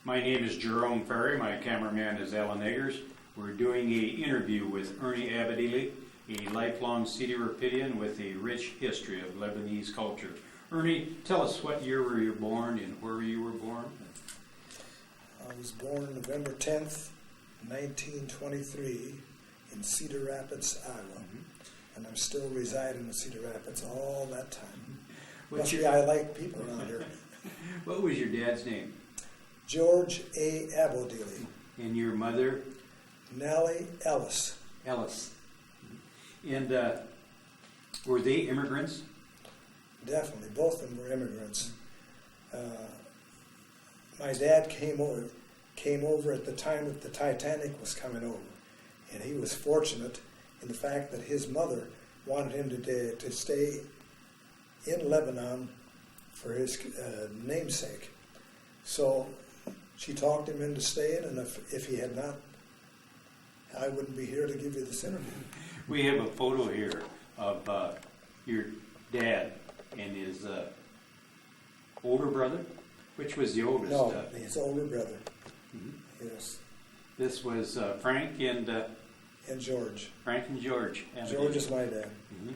My name is Jerome Ferry. My cameraman is Alan Eggers. We're doing an interview with Ernie Abodeely, a lifelong Cedar Rapidian with a rich history of Lebanese culture. Ernie, tell us what year were you born and where you were born? I was born November 10th, 1923 in Cedar Rapids, Iowa. And I'm still residing in Cedar Rapids all that time. I like people around here. What was your dad's name? George A. Abodeely. And your mother? Nellie Ellis. Ellis. And were they immigrants? Definitely. Both of them were immigrants. My dad came over at the time that the Titanic was coming over. And he was fortunate in the fact that his mother wanted him to stay in Lebanon for his namesake. So she talked him into staying, and if he had not, I wouldn't be here to give you this interview. We have a photo here of your dad and his older brother. Which was the oldest? No, his older brother. Mm-hmm. Yes. This was Frank and George. Frank and George. George is my dad. Mm-hmm.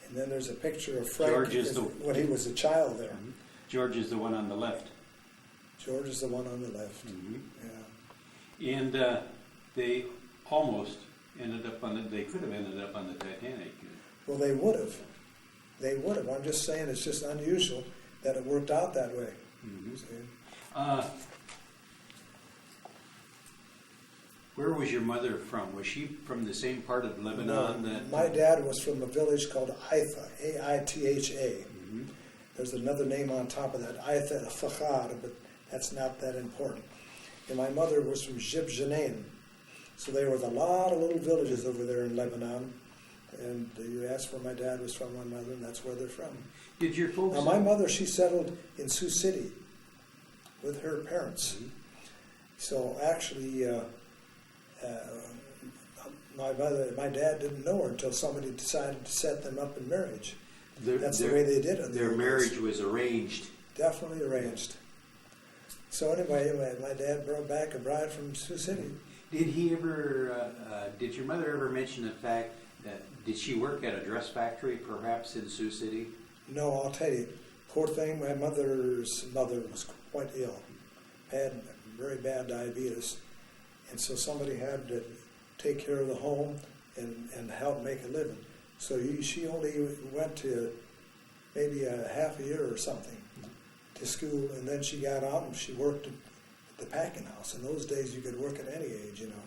And then there's a picture of Frank when he was a child there. Mm-hmm. George is the one on the left. George is the one on the left. Mm-hmm. Yeah. And they almost ended up they could have ended up on the Titanic. Well, they would have. They would have. I'm just saying it's just unusual that it worked out that way. Mm-hmm. Where was your mother from? Was she from the same part of Lebanon? No, my dad was from a village called Aitha, A-I-T-H-A. Mm-hmm. There's another name on top of that, Aitha Fakhar, but that's not that important. And my mother was from Jib-Janain. So there was a lot of little villages over there in Lebanon. And you asked where my dad was from, my mother, and that's where they're from. Did your folks... Now, my mother, she settled in Sioux City with her parents. Mm-hmm. So actually... my dad didn't know her until somebody decided to set them up in marriage. That's the way they did it. Their marriage was arranged. Definitely arranged. So anyway, my dad brought back a bride from Sioux City. Did he ever? Did your mother ever mention the fact that did she work at a dress factory, perhaps in Sioux City? No, I'll tell you. Poor thing, my mother's mother was quite ill, had very bad diabetes. And so somebody had to take care of the home and help make a living. So she only went to maybe a half a year or something to school, and then she got out and she worked at the packing house. In those days, you could work at any age, you know.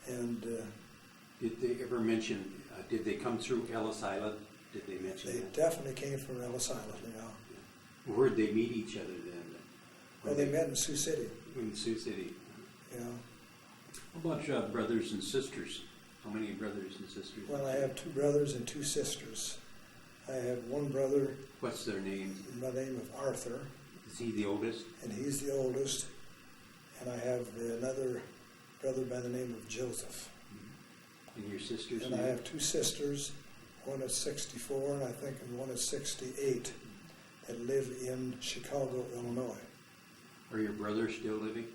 Mm-hmm. And did they ever mention? Did they come through Ellis Island? Did they mention they that? definitely came from Ellis Island, you know. Yeah. Where'd they meet each other then? Well, they met in Sioux City. In Sioux City. Yeah. How about brothers and sisters? How many brothers and sisters? Well, I have 2 brothers and 2 sisters. I have one brother. What's their names? By the name of Arthur. Is he the oldest? And he's the oldest. And I have another brother by the name of Joseph. Mm-hmm. And your sisters? And I have 2 sisters. One is 64, and I think, and one is 68, that live in Chicago, Illinois. Are your brothers still living?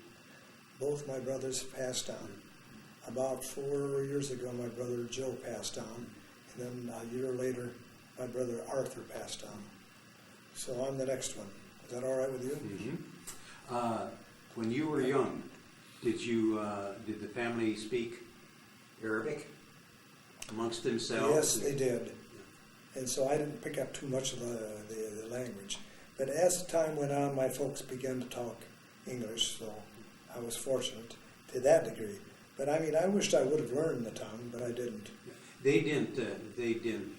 Both my brothers passed on. About 4 years ago, my brother Joe passed on, and then a year later, my brother Arthur passed on. So I'm the next one. Is that all right with you? Mm-hmm. When you were young, did the family speak Arabic amongst themselves? Yes, they did. And so I didn't pick up too much of the language. But as time went on, my folks began to talk English, so I was fortunate to that degree. But I mean, I wished I would have learned the tongue, but I didn't. They didn't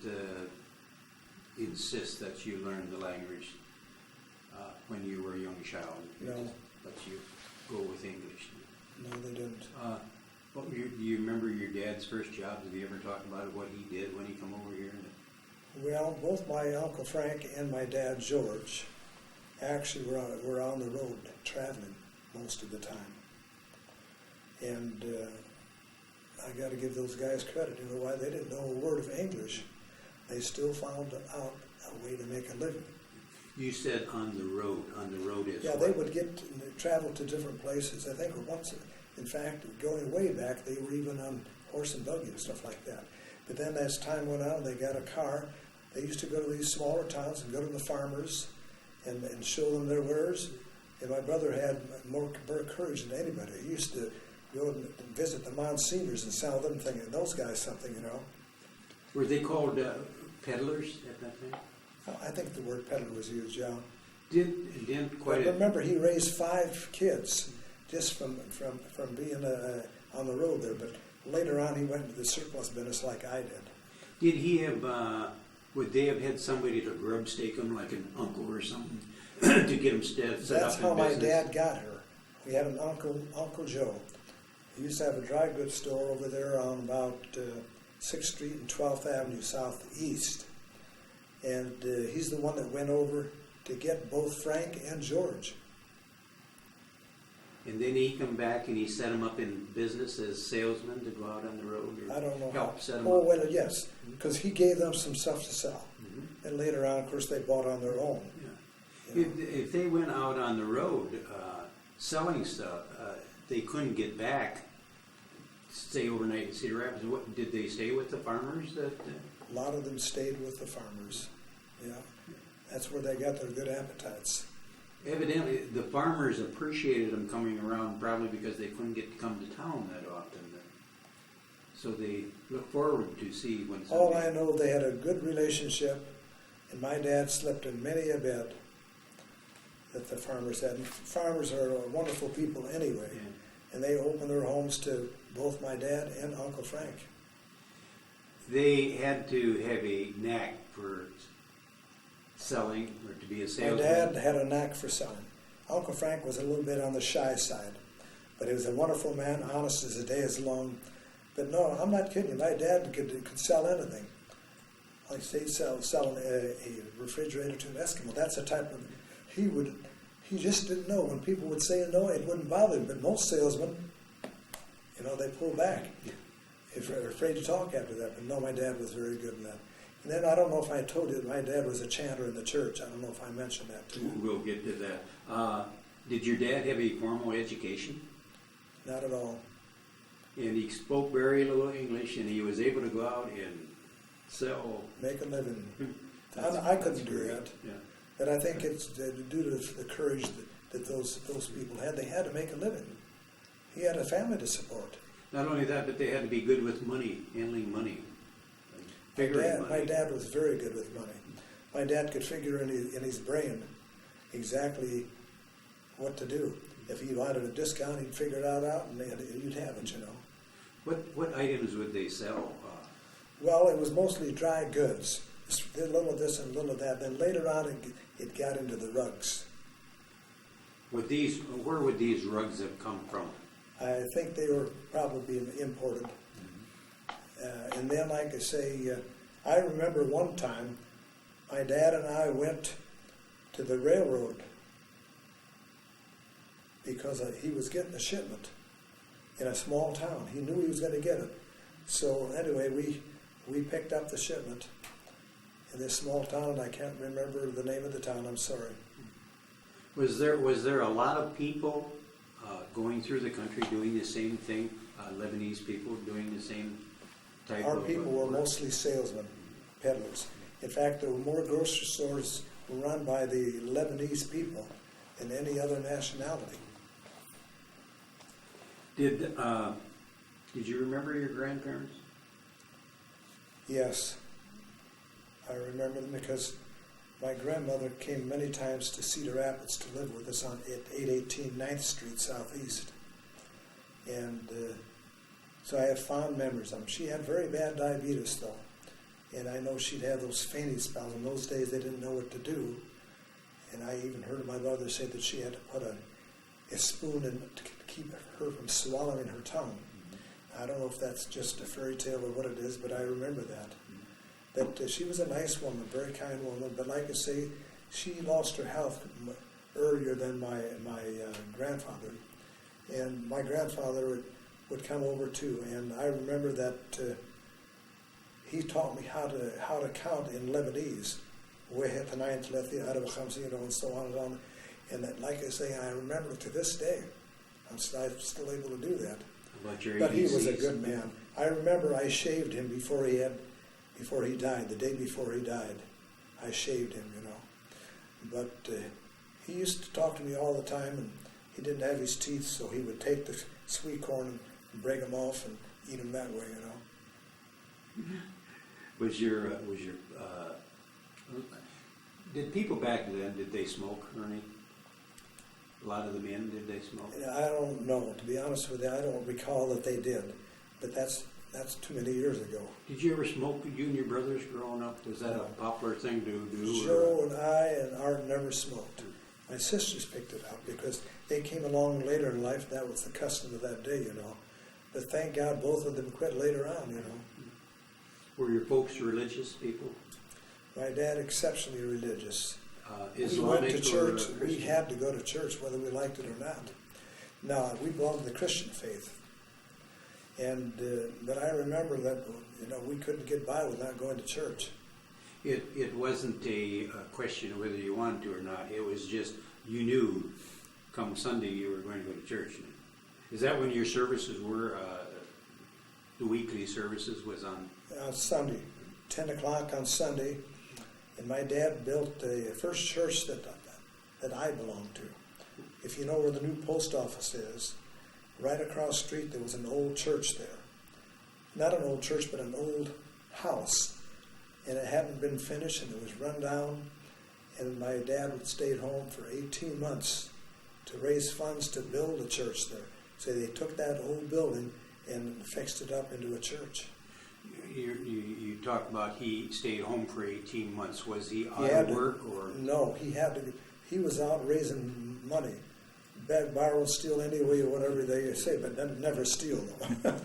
insist that you learn the language when you were a young child. No. Let you go with English. No, they didn't. Do you remember your dad's first job? Did he ever talk about what he did when he come over here? Well, both my Uncle Frank and my dad George actually were on the road traveling most of the time. And I got to give those guys credit. You know why? They didn't know a word of English. They still found out a way to make a living. You said on the road. On the road as Yeah, they would travel to different places. I think once, in fact, going way back, they were even on horse and buggy and stuff like that. But then as time went on, they got a car. They used to go to these smaller towns and go to the farmers and show them their wares. And my brother had more courage than anybody. He used to go and visit the Monsignors and sell them things, and those guys something, you know. Were they called peddlers at that time? I think the word peddler was used, yeah. Didn't quite. But remember, he raised 5 kids just from being on the road there. But later on, he went into the surplus business like I did. Did he have? Would they have had somebody to grub stake him, like an uncle or something, to get him set up in business? That's how my dad got her. We had an Uncle Joe. He used to have a dry goods store over there on about 6th Street and 12th Avenue Southeast. And he's the one that went over to get both Frank and George. And then he come back and he set him up in business as salesmen to go out on the road? Or I don't know help how. set him Oh, up? well, yes, because he gave them some stuff to sell. Mm-hmm. And later on, of course, they bought on their own. Yeah. If they went out on the road selling stuff, they couldn't get back, stay overnight in Cedar Rapids. What, did they stay with the farmers? A lot of them stayed with the farmers. Yeah, that's where they got their good appetites. Evidently, the farmers appreciated them coming around, probably because they couldn't get to come to town that often. So they look forward to see when somebody... All I know, they had a good relationship, and my dad slept in many a bed that the farmers had. And farmers are wonderful people anyway, Yeah. and they opened their homes to both my dad and Uncle Frank. They had to have a knack for selling or to be a My salesman. dad had a knack for selling. Uncle Frank was a little bit on the shy side, but he was a wonderful man, honest as the day is long. But no, I'm not kidding you. My dad could sell anything. Like say selling a refrigerator to an Eskimo. That's the type of he just didn't know. When people would say no, it wouldn't bother him. But most salesmen, they pull back. If they're afraid to talk after that. But no, my dad was very good in that. And then I don't know if I told you that my dad was a chanter in the church. I don't know if I mentioned that too. We'll get to that. Did your dad have a formal education? Not at all. And he spoke very little English, and he was able to go out and sell. Make a living. I couldn't do that. Yeah. But I think it's due to the courage that those people had. They had to make a living. He had a family to support. Not only that, but they had to be good with money, handling money, figuring money. My dad was very good with money. My dad could figure in his brain exactly what to do. If he wanted a discount, he'd figure it out, and you'd have it, What items would they sell? Well, it was mostly dry goods. A little of this and a little of that. Then later on, it got into the rugs. Where would these rugs have come from? I think they were probably imported. And then, like I say, I remember one time, my dad and I went to the railroad because he was getting a shipment in a small town. He knew he was going to get it. So anyway, we picked up the shipment in this small town, and I can't remember the name of the town. I'm sorry. Was there a lot of people going through the country doing the same thing? Lebanese people doing the same type Our of people were work? mostly salesmen, peddlers. In fact, there were more grocery stores run by the Lebanese people than any other nationality. Did you remember your grandparents? Yes, I remember them because my grandmother came many times to Cedar Rapids to live with us at 818 9th Street Southeast. And so I have fond memories of them. She had very bad diabetes, though. And I know she'd have those fainting spells. In those days, they didn't know what to do. And I even heard my mother say that she had to put a spoon in to keep her from swallowing her tongue. I don't know if that's just a fairy tale or what it is, but I remember that. That she was a nice woman, very kind woman, but like I say, she lost her health earlier than my grandfather. And my grandfather would come over too, and I remember that he taught me how to count in Lebanese, and so on and on. And that, like I say, I remember to this day, I'm still able to do that. About your But he was a ABCs. good man. I remember I shaved him before he died, the day before he died. I shaved him, you know. But he used to talk to me all the time, and he didn't have his teeth, so he would take the sweet corn and break them off and eat them that way, you know. Did people back then, did they smoke, Ernie? A lot of the men, did they smoke? I don't know. To be honest with you, I don't recall that they did. But that's too many years ago. Did you ever smoke, you and your brothers growing up? Was that a popular thing to do? Joe and I and Art never smoked. My sisters picked it up because they came along later in life. That was the custom of that day, you know. But thank God both of them quit later on, you know. Were your folks religious people? My dad exceptionally religious. We Islamic went to church. or We Christian? had to go to church whether we liked it or not. Now, we belonged to the Christian faith. And but I remember that, you know, we couldn't get by without going to church. It wasn't a question of whether you wanted to or not. It was just you knew come Sunday you were going to go to church. Is that when your services were, the weekly services was on? Sunday, 10 o'clock on Sunday. And my dad built the first church that I belonged to. If you know where the new post office is, right across the street there was an old church there. Not an old church, but an old house. And it hadn't been finished and it was run down. And my dad would stay home for 18 months to raise funds to build a church there. So they took that old building and fixed it up into a church. You talked about he stayed home for 18 months. Was he out He had of to- work or? No, he was out raising money. Beg, borrow, steal anyway, or whatever they say, but never steal them.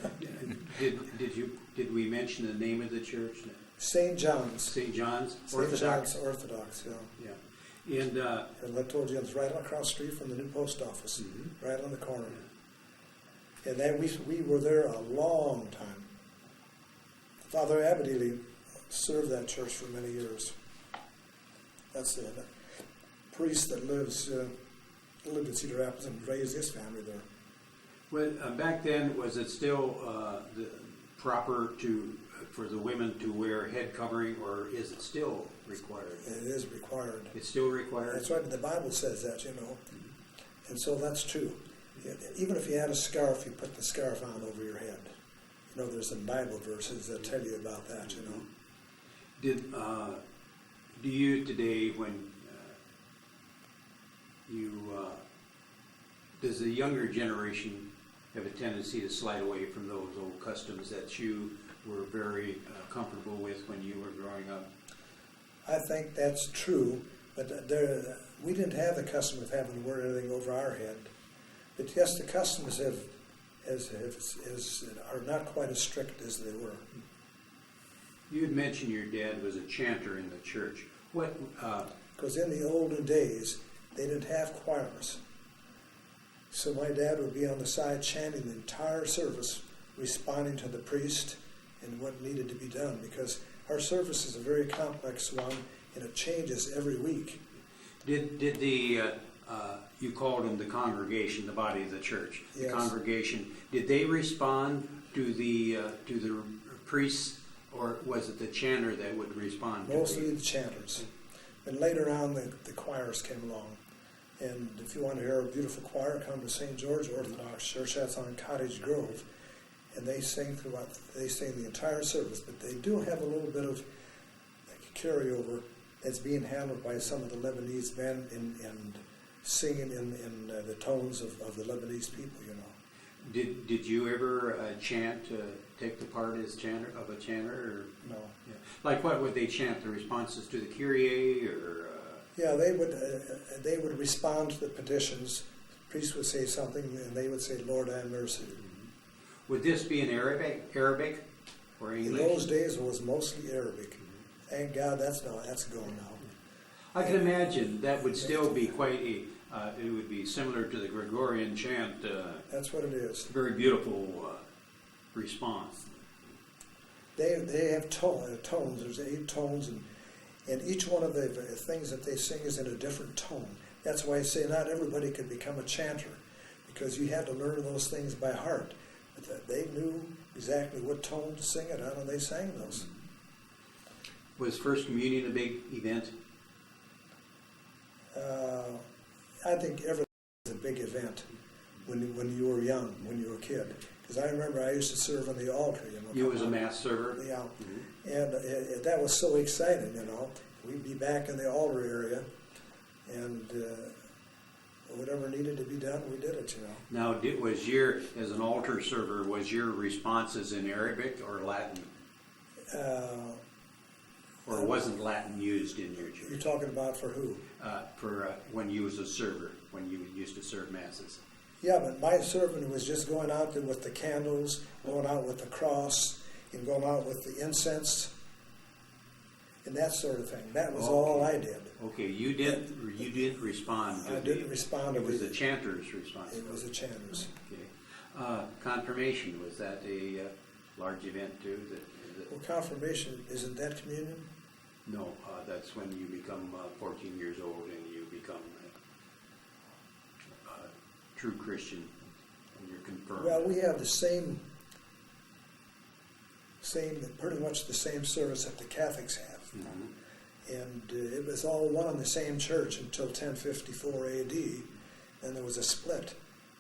Did we mention the name of the church? St. John's. St. John's St. Orthodox. John's Orthodox, yeah. Yeah. And And I told you, it's right across the street from the new post office, right on the corner. And then we were there a long time. Father Abodeely served that church for many years. That's the priest that lived in Cedar Rapids and raised his family there. well, back then, was it still proper for the women to wear head covering, or is it still required? It is required. It's still required. That's right, the Bible says that, you know. And so that's true. Even if you had a scarf, you put the scarf on over your head. You know, there's some Bible verses that tell you about that, you know. Do you today, when does the younger generation have a tendency to slide away from those old customs that you were very comfortable with when you were growing up? I think that's true, but we didn't have the custom of having to wear anything over our head. But yes, the customs are not quite as strict as they were. You had mentioned your dad was a chanter in the church. What? Because in the olden days, they didn't have choirs. So my dad would be on the side chanting the entire service, responding to the priest and what needed to be done, because our service is a very complex one, and it changes every week. Did the you called them the congregation, the body of the church, the Yes. congregation? Did they respond to the priests, or was it the chanter that would respond? Mostly the chanters. And later on, the choirs came along. And if you want to hear a beautiful choir, come to St. George Orthodox Church. That's on Cottage Grove. And they sing the entire service, but they do have a little bit of carryover that's being handled by some of the Lebanese men and singing in the tones of the Lebanese people, you know. Did you ever chant, take the part as a chanter? Or? No. Yeah. Like what would they chant? The responses to the Kyrie or? Yeah, they would respond to the petitions. The priest would say something, and they would say, "Lord, have mercy." Would this be in Arabic or English? In those days, it was mostly Arabic. Thank God that's gone now. I can imagine that would still be quite a. It would be similar to the Gregorian chant. That's what it is. Very beautiful response. They have tones. There's 8 tones, and each one of the things that they sing is in a different tone. That's why I say not everybody could become a chanter, because you had to learn those things by heart. But they knew exactly what tone to sing it on, and they sang those. Was First Communion a big event? I think everything was a big event when you were young, when you were a kid. Because I remember I used to serve on the altar. You was a mass server? Yeah. Mm-hmm. And that was so exciting, We'd be back in the altar area, and whatever needed to be done, we did it, Now, as an altar server, was your responses in Arabic or Latin? Or wasn't Latin used in your church? You're talking about for who? For when you was a server, when you used to serve masses. Yeah, but my servant was just going out there with the candles, going out with the cross, and going out with the incense, and that sort of thing. That was all I did. Okay, you didn't respond. I didn't respond. It was the chanter's responsibility. It was the chanter's. Okay. Confirmation, was that a large event too? Well, confirmation, isn't that communion? No, that's when you become 14 years old and you become a true Christian and you're confirmed. Well, we have the same, pretty much the same service that the Catholics have. Mm-hmm. And it was all one in the same church until 1054 AD. Then there was a split.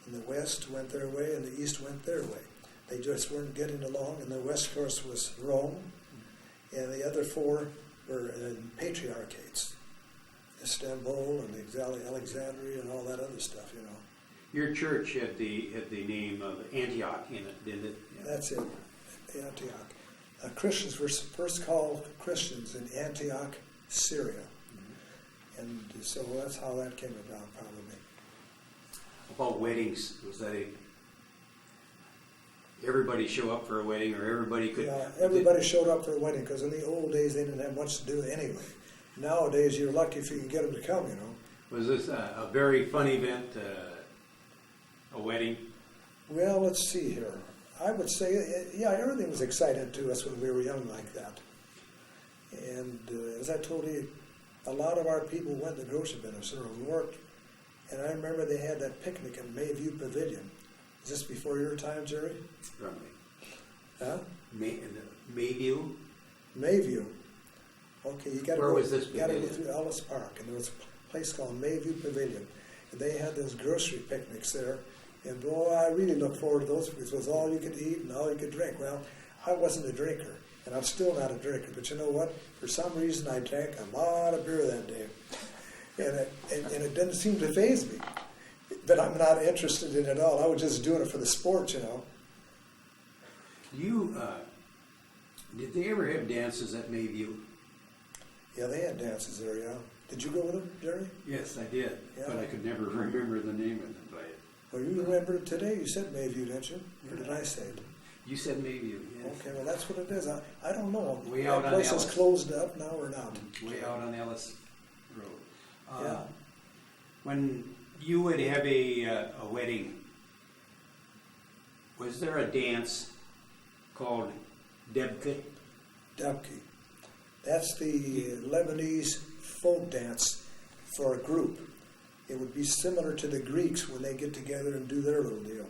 And the West went their way and the East went their way. They just weren't getting along. And the West, of course, was Rome. And the other four were in patriarchates. Istanbul and Alexandria and all that other stuff, Your church had the name of Antioch in it, didn't it? Yeah. That's it, Antioch. Christians were first called Christians in Antioch, Syria. Mm-hmm. And so that's how that came about, probably. About weddings, was that everybody show up for a wedding, or everybody could? Yeah, everybody showed up for a wedding, because in the old days they didn't have much to do anyway. Nowadays you're lucky if you can get them to come, Was this a very fun event, a wedding? Well, let's see here. I would say, yeah, everything was exciting to us when we were young like that. And as I told you, a lot of our people went to the grocery business or worked. And I remember they had that picnic in Mayview Pavilion. Is this before your time, Jerry? Probably. Huh? Mayview? Mayview. Okay, you got to Where go. was this You got to go pavilion? through Ellis Park, and there was a place called Mayview Pavilion, and they had those grocery picnics there. And boy, I really look forward to those because it was all you could eat and all you could drink. Well, I wasn't a drinker, and I'm still not a drinker. But you know what? For some reason, I drank a lot of beer that day, and it didn't seem to faze me. But I'm not interested in it at all. I was just doing it for the sport, Did they ever have dances at Mayview? Yeah, they had dances there, yeah. Did you go with them, Jerry? Yes, I did, Yeah. but I could never remember the name of them. Well, you remember it today. You said Mayview, didn't you? Or did I say it? You said Mayview, yes. Okay, well, that's what it is. I don't know. Way out That on place is Ellis. closed up now or not? Way out on Ellis Road. Yeah. When you would have a wedding, was there a dance called Debke? Debke. That's the Lebanese folk dance for a group. It would be similar to the Greeks when they get together and do their little deal.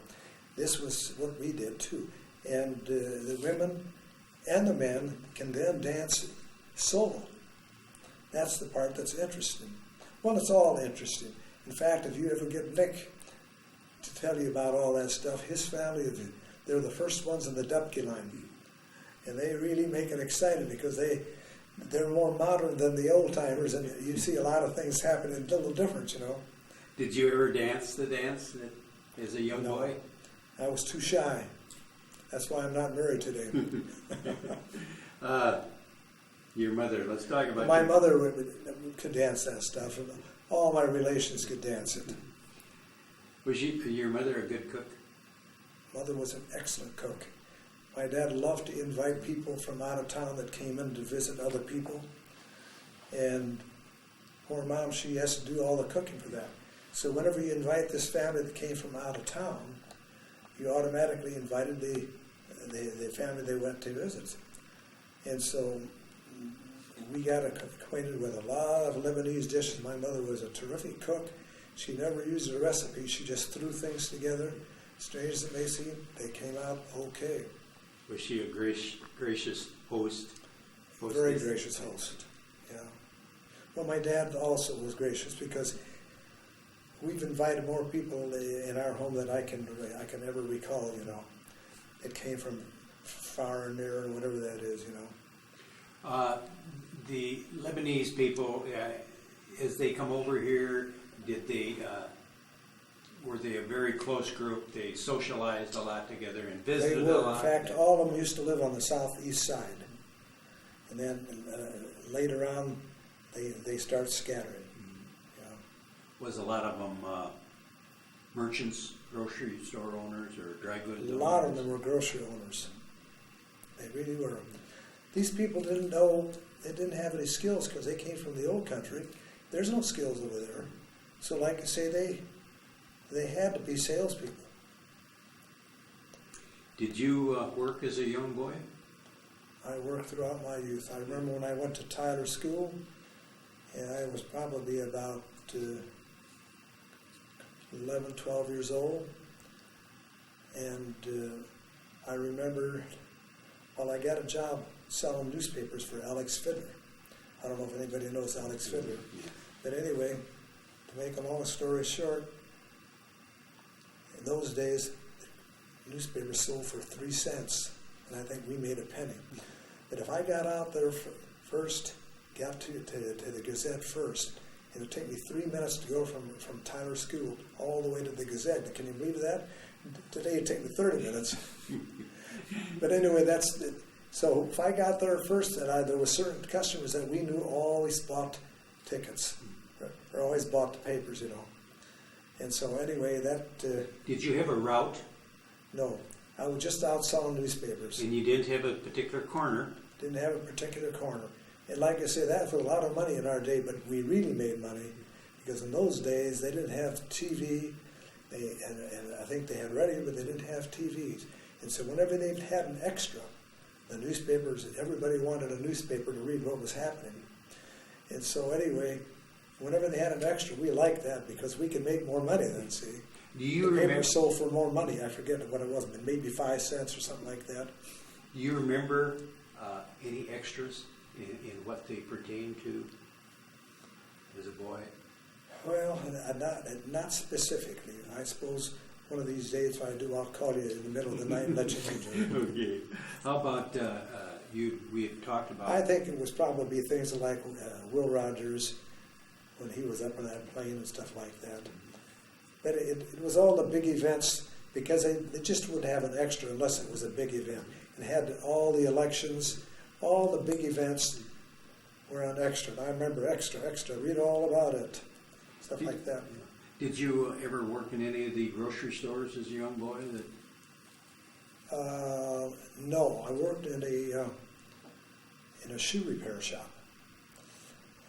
This was what we did too. And the women and the men can then dance solo. That's the part that's interesting. Well, it's all interesting. In fact, if you ever get Nick to tell you about all that stuff, his family, they're the first ones in the Dupke line. And they really make it exciting because they're more modern than the old timers, and you see a lot of things happening a little different, Did you ever dance the dance as a young boy? I was too shy. That's why I'm not married today. Your mother, let's talk about My mother could dance that stuff, and all my relations could dance it. Was your mother a good cook? Mother was an excellent cook. My dad loved to invite people from out of town that came in to visit other people. And poor Mom, she has to do all the cooking for that. So whenever you invite this family that came from out of town, you automatically invited the family they went to visit. And so we got acquainted with a lot of Lebanese dishes. My mother was a terrific cook, She never used a recipe. She just threw things together. Strange as it may seem, they came out okay. Was she a gracious host? Very gracious host, yeah. Well, my dad also was gracious because we've invited more people in our home than I can ever recall, you know. It came from far and near, or whatever that is, you know. The Lebanese people, as they come over here, were they a very close group? They socialized a lot together and visited They a were. lot? In fact, all of them used to live on the southeast side. And then later on, they start scattering. Yeah. Was a lot of them merchants, grocery store owners, or dry goods owners? A lot of them were grocery owners. They really were. These people didn't know, they didn't have any skills because they came from the old country. There's no skills over there. So like I say, they had to be salespeople. Did you work as a young boy? I worked throughout my youth. I remember when I went to Tyler School, and I was probably about 11, 12 years old. And I remember, well, I got a job selling newspapers for Alex Fiddler. I don't know if anybody knows Alex Fiddler. But anyway, to make a long story short, in those days, newspapers sold for 3 cents, and I think we made a penny. But if I got out there first, got to the Gazette first, it would take me 3 minutes to go from Tyler School all the way to the Gazette. Can you believe that? Today it'd take me 30 minutes. But anyway, that's it. So if I got there first, and there were certain customers that we knew always bought tickets, or always bought the papers, you know. And so anyway, that... Did you have a route? No. I was just out selling newspapers. And you didn't have a particular corner? Didn't have a particular corner. And like I say, that was a lot of money in our day, but we really made money. Because in those days, they didn't have TV, and I think they had radio, but they didn't have TVs. And so whenever they had an extra, the newspapers, everybody wanted a newspaper to read what was happening. And so anyway, whenever they had an extra, we liked that because we could make more money then, see. Do you the remember? paper sold for more money. I forget what it was, but maybe 5 cents or something like that. Do you remember any extras in what they pertain to as a boy? Well, not specifically. I suppose one of these days, if I do, I'll call you in the middle of the night and let you know. Okay. How about we had talked about... I think it was probably things like Will Rogers when he was up on that plane and stuff like that. But it was all the big events because they just wouldn't have an extra unless it was a big event. And had all the elections, all the big events were on extra. And I remember extra, read all about it, stuff like that. Did you ever work in any of the grocery stores as a young boy? No, I worked in a shoe repair shop.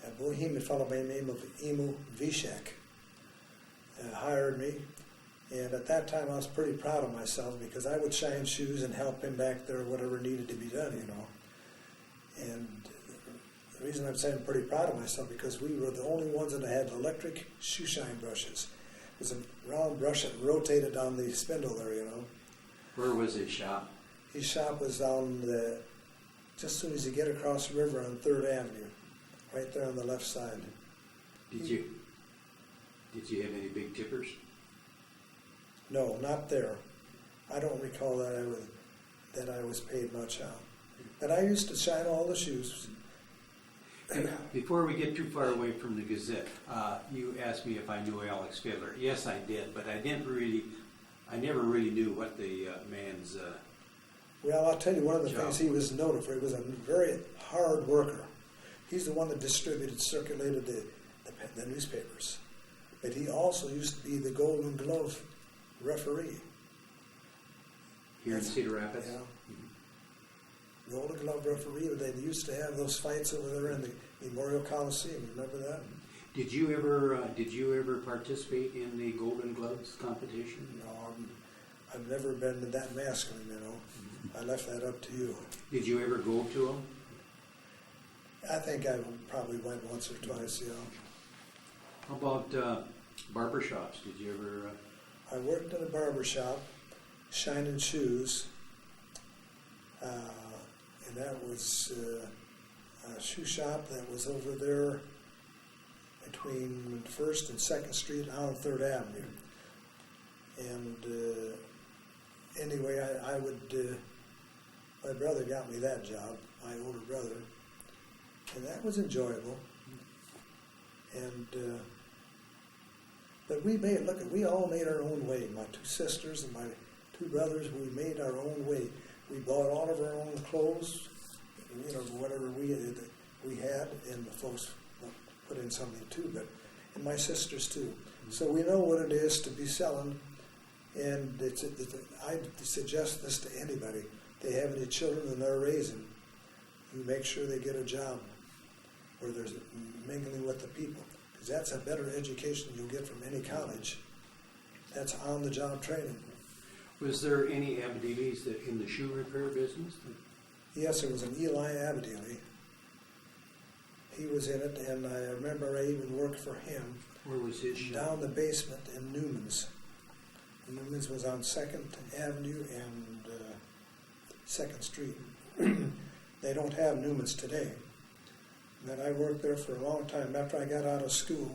A Bohemian fellow by the name of Emu Vishek hired me, and at that time I was pretty proud of myself because I would shine shoes and help him back there, whatever needed to be done, you know. And the reason I'm saying I'm pretty proud of myself because we were the only ones that had electric shoe shine brushes. It was a round brush that rotated on the spindle there, you know. Where was his shop? His shop was down just as soon as you get across the river on 3rd Avenue, right there on the left side. Did you have any big tippers? No, not there. I don't recall that I was paid much out. But I used to shine all the shoes. Before we get too far away from the Gazette, you asked me if I knew Alex Fiddler. Yes, I did, but I never really knew what the man's... Well, I'll tell you one of the things he was noted for. He was a very hard worker. He's the one that circulated the newspapers. But he also used to be the Golden Glove referee. Here in Cedar Rapids? Yeah. Golden Glove referee. They used to have those fights over there in the Memorial Coliseum. Remember that? Did you ever participate in the Golden Gloves competition? No, I've never been that masculine, you know. I left that up to you. Did you ever go to them? I think I probably went once or twice, yeah. How about Barber shops, did you ever? I worked in a barber shop, shining shoes, and that was a shoe shop that was over there between 1st and 2nd Street on 3rd Avenue. And anyway, I would, my brother got me that job, my older brother, and that was enjoyable. And but we all made our own way. My 2 sisters and my 2 brothers, we made our own way. We bought all of our own clothes, whatever we had, and the folks put in something too, and my sisters too. So we know what it is to be selling, and I suggest this to anybody. They have any children and they're raising, you make sure they get a job where there's mingling with the people, because that's a better education you'll get from any college. That's on-the-job training. Was there any Abodeelys that in the shoe repair business? Yes, there was an Eli Abodeely. He was in it, and I remember I even worked for him. Where was his shop? Down the basement in Newman's. Newman's was on 2nd Avenue and 2nd Street. They don't have Newman's today. But I worked there for a long time. After I got out of school,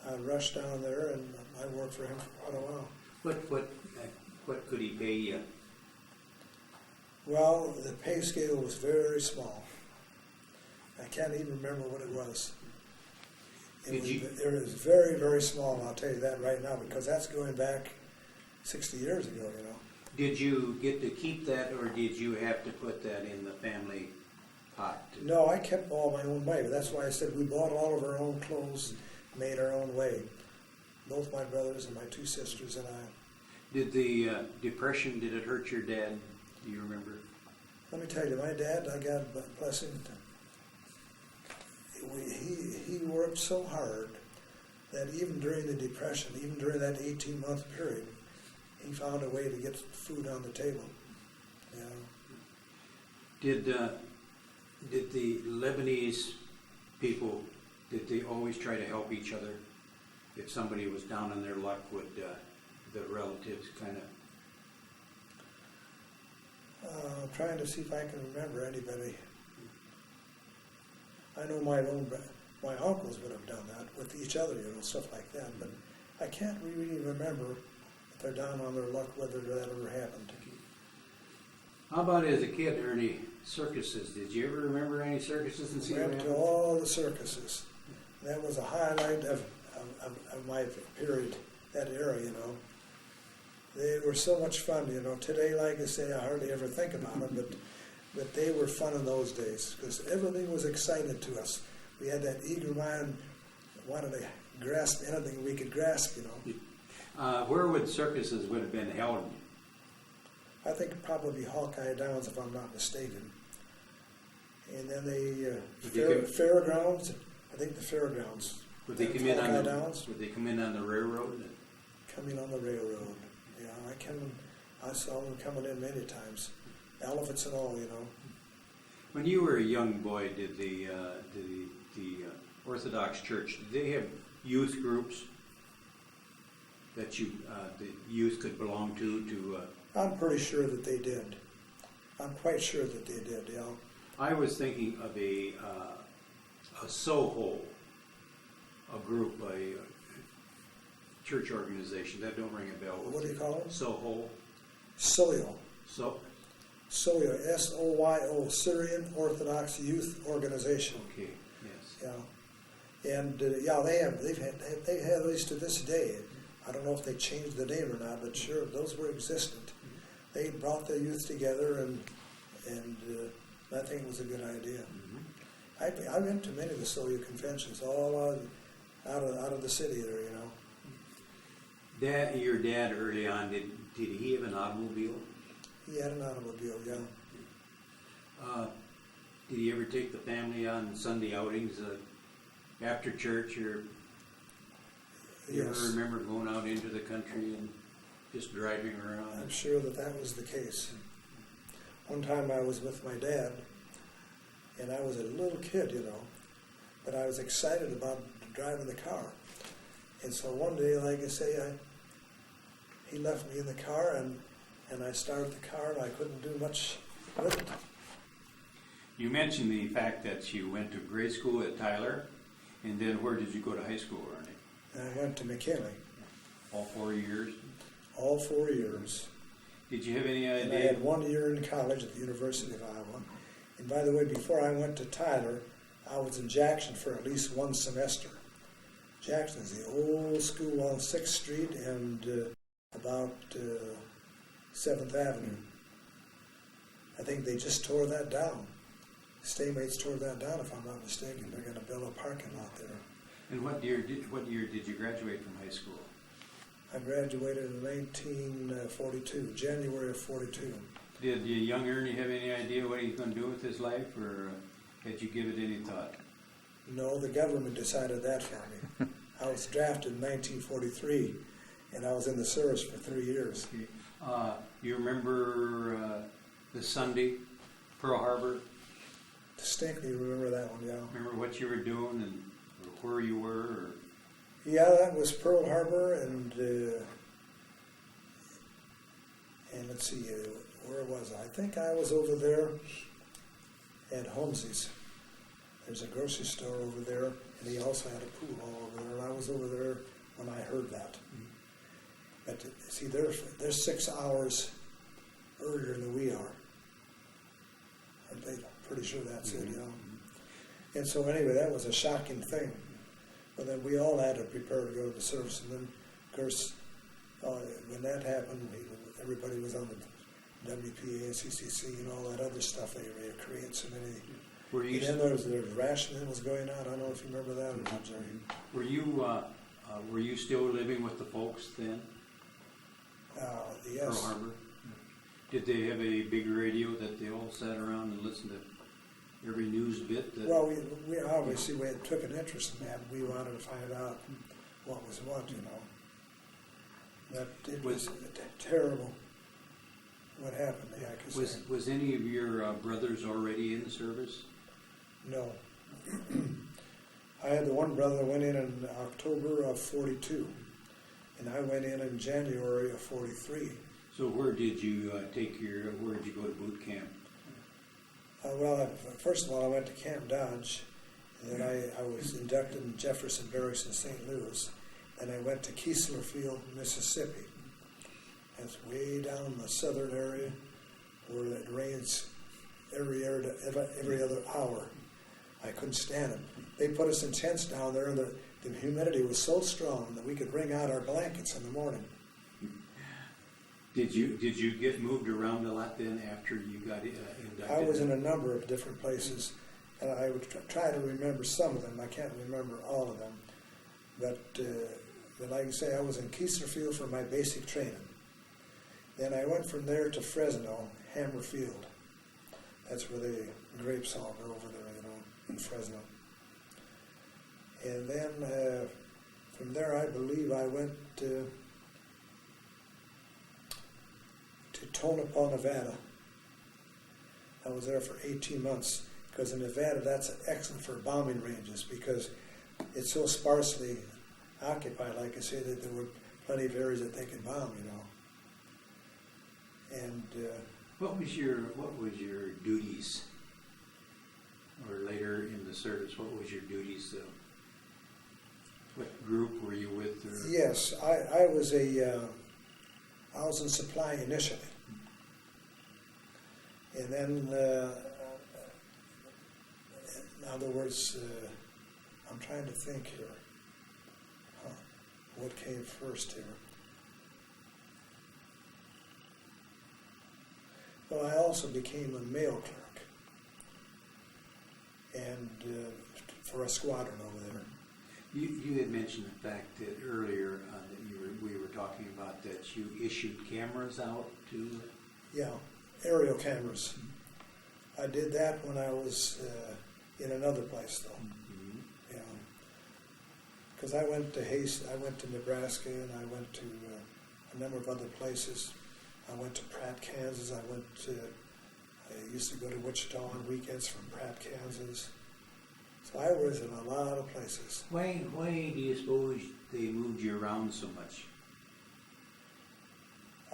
I rushed down there, and I worked for him for quite a while. What could he pay you? Well, the pay scale was very small. I can't even remember what it was. It was very, very small, I'll tell you that right now, because that's going back 60 years ago, Did you get to keep that, or did you have to put that in the family pot? No, I kept all my own way, but that's why I said we bought all of our own clothes, made our own way. Both my brothers and my 2 sisters and I. Did the Depression, did it hurt your dad? Do you remember? Let me tell you, my dad, I God bless him, he worked so hard that even during the Depression, even during that 18-month period, he found a way to get food on the table. Did the Lebanese people, did they always try to help each other? If somebody was down on their luck, would the relatives kind of... I'm trying to see if I can remember anybody. I know my uncles would have done that with each other, stuff like that, but I can't really remember if they're down on their luck whether that ever happened. How about as a kid, Ernie, circuses? Did you ever remember any circuses in Cedar Went to all the circuses. That was a highlight of my period, that era, They were so much fun, Today, like I say, I hardly ever think about them, but they were fun in those days, because everything was exciting to us. We had that eager mind, wanted to grasp anything we could grasp, Where would circuses would have been held? I think probably Hawkeye Downs, if I'm not mistaken. And then fairgrounds, I think the fairgrounds. Would they come in on Downs? Would they come in on the railroad? Coming on the railroad, yeah. I saw them coming in many times, elephants and all, When you were a young boy, did the Orthodox Church, did they have youth groups that the youth could belong to? I'm pretty sure that they did. I'm quite sure that they did, yeah. I was thinking of a Soho, a group, a church organization. That don't ring a bell. What do you call it? Soho. Soyo. Soyo, S-O-Y-O, Syrian Orthodox Youth Organization. Okay, yes. Yeah. And they've had at least to this day. I don't know if they changed the name or not, but sure, those were existent. Mm-hmm. They brought the youth together, and I think it was a good idea. Mm-hmm. I went to many of the Soyo conventions, all out of the city there, Your dad early on, did he have an automobile? He had an automobile, yeah. Did he ever take the family on Sunday outings after church, or you ever remember going out into the country and just driving around? I'm sure that was the case. One time I was with my dad, and I was a little kid, but I was excited about driving the car. And so one day, like I say, he left me in the car, and I started the car, and I couldn't do much with it. You mentioned the fact that you went to grade school at Tyler, and then where did you go to high school, Ernie? And I went to McKinley. All 4 years? All 4 years. Did you have any idea? And I had 1 year in college at the University of Iowa. And by the way, before I went to Tyler, I was in Jackson for at least 1 semester. Jackson is the old school on 6th Street and about 7th Avenue. I think they just tore that down. Staymates tore that down, if I'm not mistaken. They're going to build a parking lot there. And what year did you graduate from high school? I graduated in 1942, January of 42. Did young Ernie have any idea what he's going to do with his life, or had you give it any thought? No, the government decided that for me. I was drafted in 1943, and I was in the service for 3 years. Okay. You remember the Sunday, Pearl Harbor? Distinctly remember that one, yeah. Remember what you were doing and where you were? Or? Yeah, that was Pearl Harbor, and let's see, where was I? I think I was over there at Holmesy's. There's a grocery store over there, and he also had a pool hall over there, and I was over there when I heard that. Mm-hmm. But see, they're 6 hours earlier than we are. Aren't they? Pretty sure that's it, yeah. And so anyway, that was a shocking thing. But then we all had to prepare to go to the service, and then, of course, when that happened, everybody was on the WPA and CCC and all that other stuff. They created so many. And then there was rationing was going on. I don't know if you remember that or not, Jerry. Were you still living with the folks then? Yes. Pearl Harbor. Did they have a big radio that they all sat around and listened to every news bit? Well, we obviously took an interest in that. We wanted to find out what was what, you know. But it was terrible what happened. Yeah, was any of your brothers already in the service? No. I had the one brother went in October of 42, and I went in January of 43. So where did you where did you go to boot camp? Well, first of all, I went to Camp Dodge, and then I was inducted in Jefferson Barracks in St. Louis, and I went to Keesler Field, Mississippi. That's way down in the southern area where it rains every other hour. I couldn't stand it. They put us in tents down there, and the humidity was so strong that we could wring out our blankets in the morning. Did you get moved around a lot then after you got inducted? I was in a number of different places, and I would try to remember some of them. I can't remember all of them. But like I say, I was in Keesler Field for my basic training. Then I went from there to Fresno, Hammer Field. That's where the grapes all are over there, you know, in Fresno. And then from there, I believe I went to Tonopah, Nevada. I was there for 18 months because in Nevada, that's excellent for bombing ranges because it's so sparsely occupied, like I say, that there were plenty of areas that they could bomb, you know. And what was your duties, or later in the service? What was your duties? What group were you with? Or? Yes, I was in supply initially, and then in other words, I'm trying to think here. What came first here? Well, I also became a mail clerk, and for a squadron over there. You had mentioned the fact that earlier that we were talking about that you issued cameras out to. Yeah, aerial cameras. I did that when I was in another place, though. Mm-hmm. Yeah, because I went to Nebraska, and I went to a number of other places. I went to Pratt, Kansas. I used to go to Wichita on weekends from Pratt, Kansas. So I was in a lot of places. Why do you suppose they moved you around so much?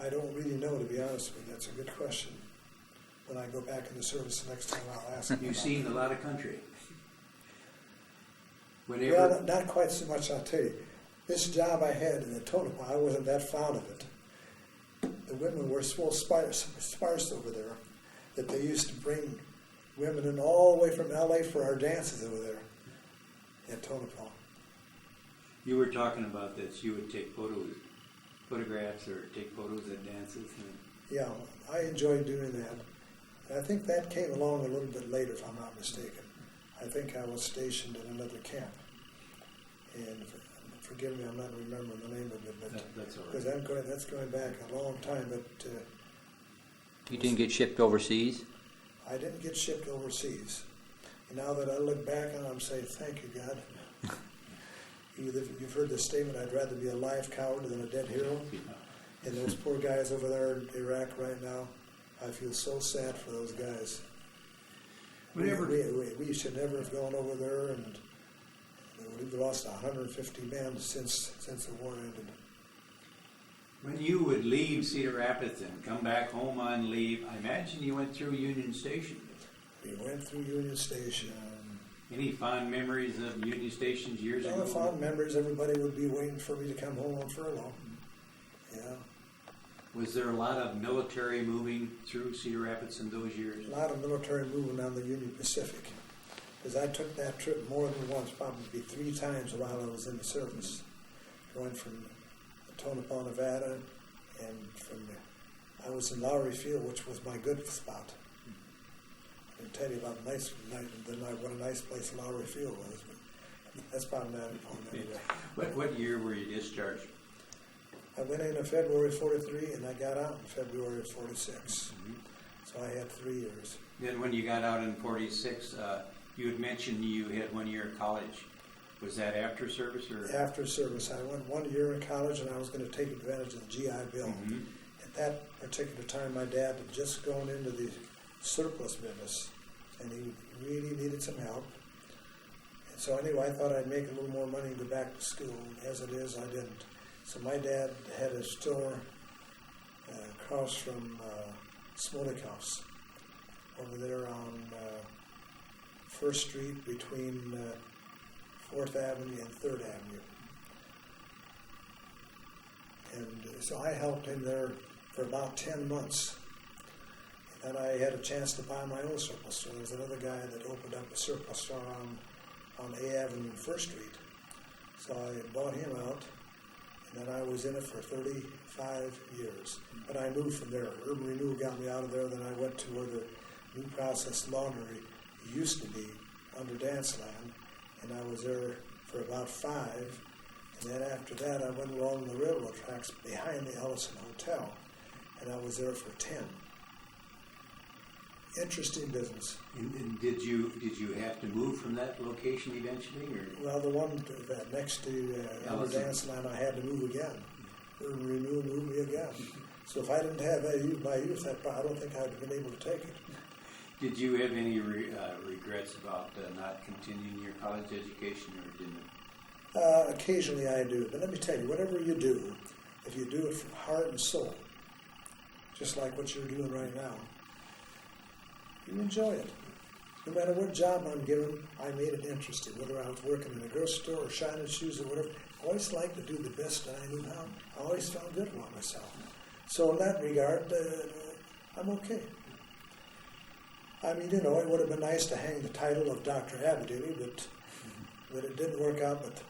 I don't really know, to be honest with you. That's a good question. When I go back in the service the next time, I'll ask them. You've seen a lot of country. Well, not quite so much, I'll tell you. This job I had in the Tonopah, I wasn't that fond of it. The women were so sparse over there that they used to bring women in all the way from LA for our dances over there at Tonopah. You were talking about that you would take photographs or take photos at dances. Yeah, I enjoyed doing that. And I think that came along a little bit later, if I'm not mistaken. I think I was stationed in another camp. And forgive me, I'm not remembering the name of it, but that's all right. Because that's going back a long time. But You didn't get shipped overseas? I didn't get shipped overseas. And now that I look back on it, I'm saying, thank you, God. You've heard the statement, I'd rather be a live coward than a dead hero. Yeah. And those poor guys over there in Iraq right now, I feel so sad for those guys. We should never have gone over there, and we've lost 150 men since the war ended. When you would leave Cedar Rapids and come back home on leave, I imagine you went through Union Station. We went through Union Station. Any fond memories of Union Stations years ago? Fond memories. Everybody would be waiting for me to come home on furlough. Yeah. Was there a lot of military moving through Cedar Rapids in those years? A lot of military movement on the Union Pacific. Because I took that trip more than once, probably 3 times while I was in the service. Going from Tonopah, Nevada, and I was in Lowry Field, which was my good spot. I can tell you about what a nice place Lowry Field was, but that's probably not important anyway. What year were you discharged? I went in February of 43, and I got out in February of 46. Mm-hmm. So I had 3 years. Then when you got out in 46, you had mentioned you had 1 year of college. Was that after service or? After service. I went 1 year in college, and I was going to take advantage of the GI Bill. Mm-hmm. At that particular time, my dad had just gone into the surplus business, and he really needed some help. And so anyway, I thought I'd make a little more money and go back to school. As it is, I didn't. So my dad had a store across from Smolikoff's over there on 1st Street between 4th Avenue and 3rd Avenue. And so I helped him there for about 10 months. And then I had a chance to buy my own surplus store. There was another guy that opened up a surplus store on A Avenue and 1st Street. So I bought him out. And then I was in it for 35 years. But I moved from there. Urban Renewal got me out of there. Then I went to where the New Process Laundry used to be under Danceland. And I was there for about 5. And then after that, I went along the railroad tracks behind the Ellison Hotel. And I was there for 10. Interesting business. And did you have to move from that location eventually, or? Well, the one next to Elmer Danceland, I had to move again. Urban Renewal moved me again. So if I didn't have my youth, I don't think I'd have been able to take it. Did you have any regrets about not continuing your college education, or didn't? Occasionally I do. But let me tell you, whatever you do, if you do it from heart and soul, just like what you're doing right now, you enjoy it. No matter what job I'm given, I made it interesting. Whether I was working in a grocery store or shining shoes or whatever, I always liked to do the best that I knew how. I always felt good about myself. So in that regard, I'm okay. I mean, it would have been nice to hang the title of Dr. Abodeely, but it didn't work out. But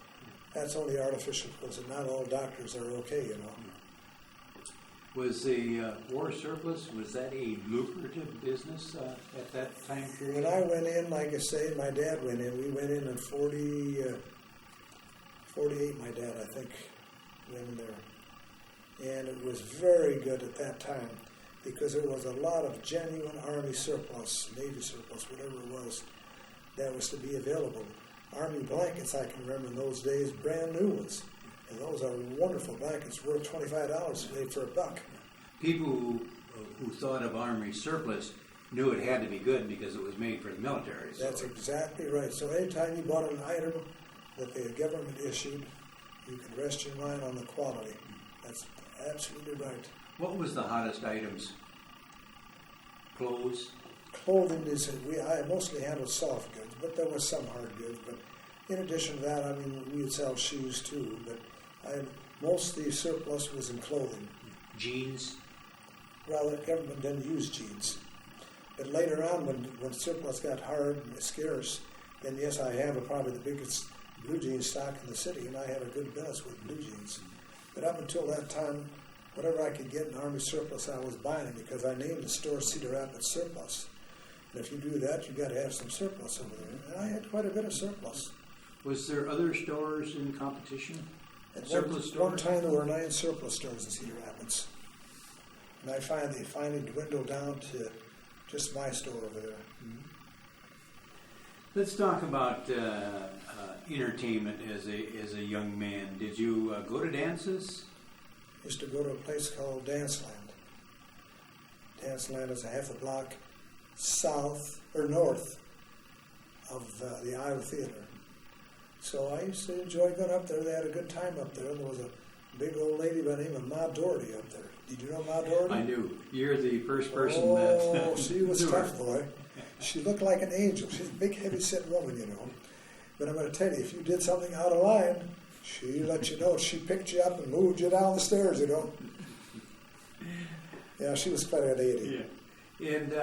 that's only artificial because not all doctors are okay, Was the war surplus, was that a lucrative business at that time period? When I went in, like I say, my dad went in. We went in 48, my dad, I think, went in there. And it was very good at that time because there was a lot of genuine Army surplus, Navy surplus, whatever it was, that was to be available. Army blankets, I can remember in those days, brand new ones. And those are wonderful blankets, worth $25 today for $1. People who thought of Army surplus knew it had to be good because it was made for the military. So That's exactly right. So anytime you bought an item that the government issued, you could rest your mind on the quality. That's absolutely right. what was the hottest items? Clothes? Clothing is, I mostly handled soft goods, but there was some hard goods. But in addition to that, I mean, we would sell shoes too. But most of the surplus was in clothing. Jeans? Well, the government didn't use jeans. But later on, when surplus got hard and scarce, then yes, I have probably the biggest blue jeans stock in the city, and I had a good business with blue jeans. But up until that time, whatever I could get in Army surplus, I was buying it because I named the store Cedar Rapids Surplus. And if you do that, you've got to have some surplus over there. And I had quite a bit of surplus. Was there other stores in competition? At Surplus one stores? time, there were 9 surplus stores in Cedar Rapids. And I they finally dwindled down to just my store over there. Let's talk about entertainment as a young man. Did you go to dances? Used to go to a place called Danceland. Danceland is a half a block south or north of the Iowa Theater. So I used to enjoy going up there. They had a good time up there. There was a big old lady by the name of Ma Doherty up there. Did you know Ma Doherty? I knew. You're the first person Oh, that she was knew tough, her. boy. She looked like an angel. She's a big, heavy-set woman, you know. But I'm going to tell you, if you did something out of line, she let you know. She picked you up and moved you down the stairs, you know. Yeah, she was quite a lady. Yeah. And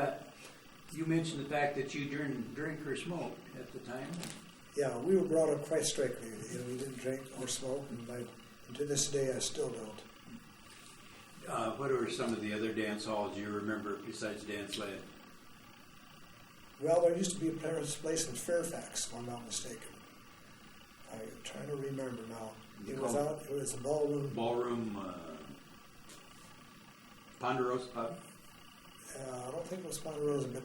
you mentioned the fact that you didn't drink or smoke at the time. Yeah, we were brought up quite strictly. You know, we didn't drink or smoke, and to this day, I still don't. What are some of the other dance halls you remember besides Danceland? Well, there used to be a place in Fairfax, if I'm not mistaken. I'm trying to remember now. It was a ballroom. Ballroom, Ponderosa Pub? I don't think it was Ponderosa, but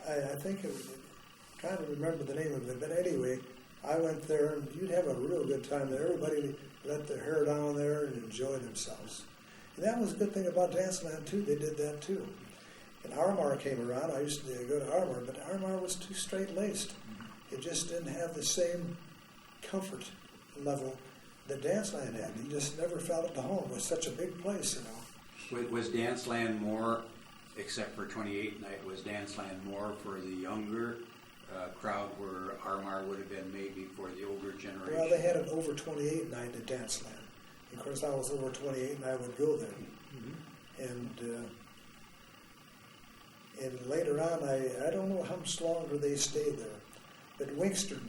I think it was, trying to remember the name of it. But anyway, I went there, and you'd have a real good time there. Everybody let their hair down there and enjoy themselves. And that was a good thing about Danceland, too. They did that, too. And Armar came around. I used to go to Armar, but Armar was too straight-laced. It just didn't have the same comfort level that Danceland had. You just never felt at home. It was such a big place, you know. Was Danceland more, except for 28 Night, was Danceland more for the younger crowd where Armar would have been maybe for the older generation? Well, they had an over 28 night at Danceland. Of course, I was over 28 and I would go there. Mm-hmm. And later on, I don't know how much longer they stayed there, but Winkster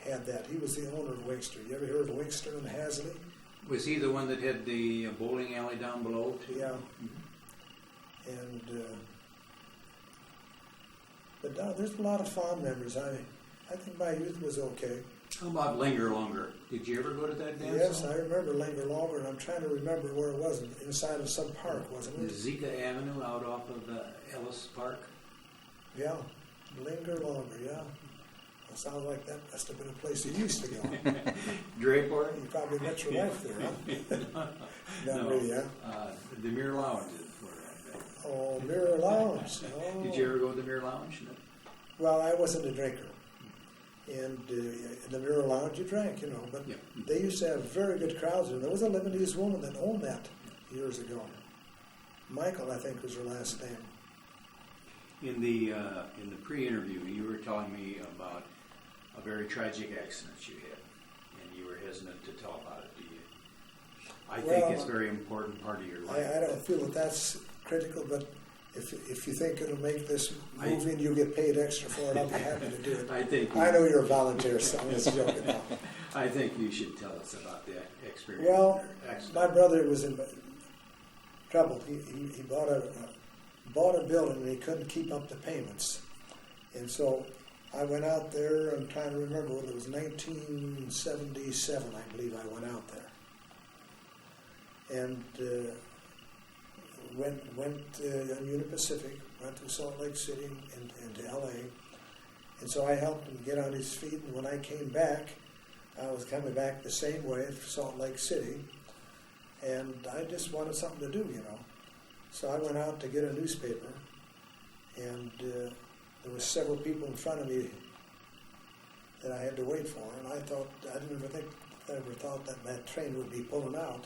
had that. He was the owner of Winkster. You ever heard of Winkster and Hasley? Was he the one that had the bowling alley down below, too? Yeah. Mm-hmm. And but there's a lot of fond memories. I think my youth was okay. How about Linger Longer? Did you ever go to that dance? Yes, hall? I remember Linger Longer, and I'm trying to remember where it was. Inside of some park, wasn't it? Zika Avenue out off of Ellis Park? Yeah, Linger Longer, yeah. That sounds like that must have been a place you used to go. Draport? You probably met your wife there, huh? Not really, huh? The Mirror Lounge is where I've been. Oh, Mirror Lounge. Oh. Did you ever go to the Mirror Lounge? No. Well, I wasn't a drinker. And in the Mirror Lounge, you drank, you know. But Yeah. they used to have very good crowds there. There was a Lebanese woman that owned that years ago. Michael, I think, was her last name. In the pre-interview, you were telling me about a very tragic accident you had, and you were hesitant to tell about it. Do you? I think it's a very important part of your life. I don't feel that that's critical, but if you think it'll make this movie and you get paid extra for it, I'll be happy to do it. I know you're a volunteer, so I'm just joking now. I think you should tell us about the experience. Well, accident. my brother was in trouble. He bought a building and he couldn't keep up the payments. And so I went out there, I'm trying to remember whether it was 1977, I believe I went out there. And went on Union Pacific, went to Salt Lake City and to LA. And so I helped him get on his feet, and when I came back, I was coming back the same way to Salt Lake City, and I just wanted something to do, you know. So I went out to get a newspaper, and there was several people in front of me that I had to wait for, and I never thought that my train would be pulling out.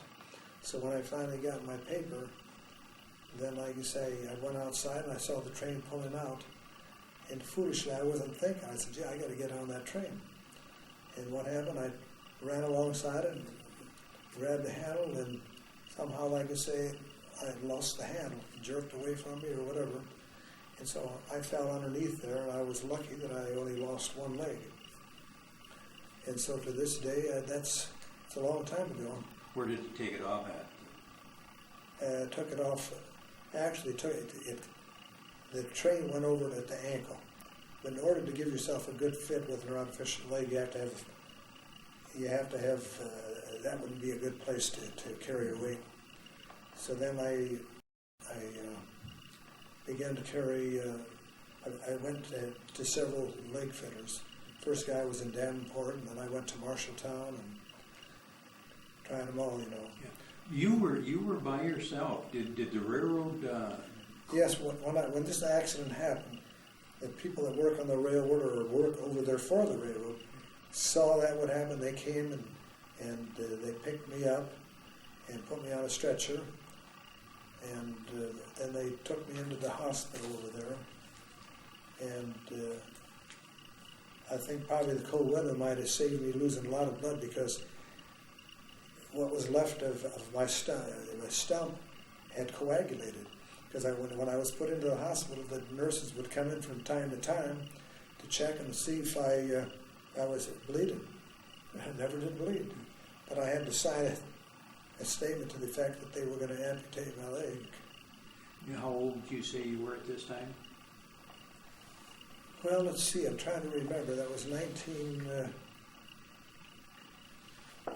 So when I finally got my paper, then like you say, I went outside and I saw the train pulling out, and foolishly I wasn't thinking. I said, "Gee, I got to get on that train." And what happened? I ran alongside it and grabbed the handle, and somehow, like I say, I lost the handle, jerked away from me or whatever. And so I fell underneath there, and I was lucky that I only lost one leg. And so to this day, it's a long time ago. Where did you take it off at? Took it off, actually the train went over it at the ankle. But in order to give yourself a good fit with an artificial leg, you have to have that would be a good place to carry your weight. So then I began to carry, I went to several leg fitters. First guy was in Davenport, and then I went to Marshalltown and tried them all, Yeah. You were by yourself. Did the railroad? Yes, when this accident happened, the people that work on the railroad or work over there for the railroad saw that would happen. They came and they picked me up and put me on a stretcher, and then they took me into the hospital over there. And I think probably the cold weather might have saved me losing a lot of blood, because what was left of my stump had coagulated. Because when I was put into the hospital, the nurses would come in from time to time to check and see if I was bleeding. I never did bleed. But I had to sign a statement to the effect that they were going to amputate my leg. How old did you say you were at this time? Well, let's see. I'm trying to remember. That was 19... I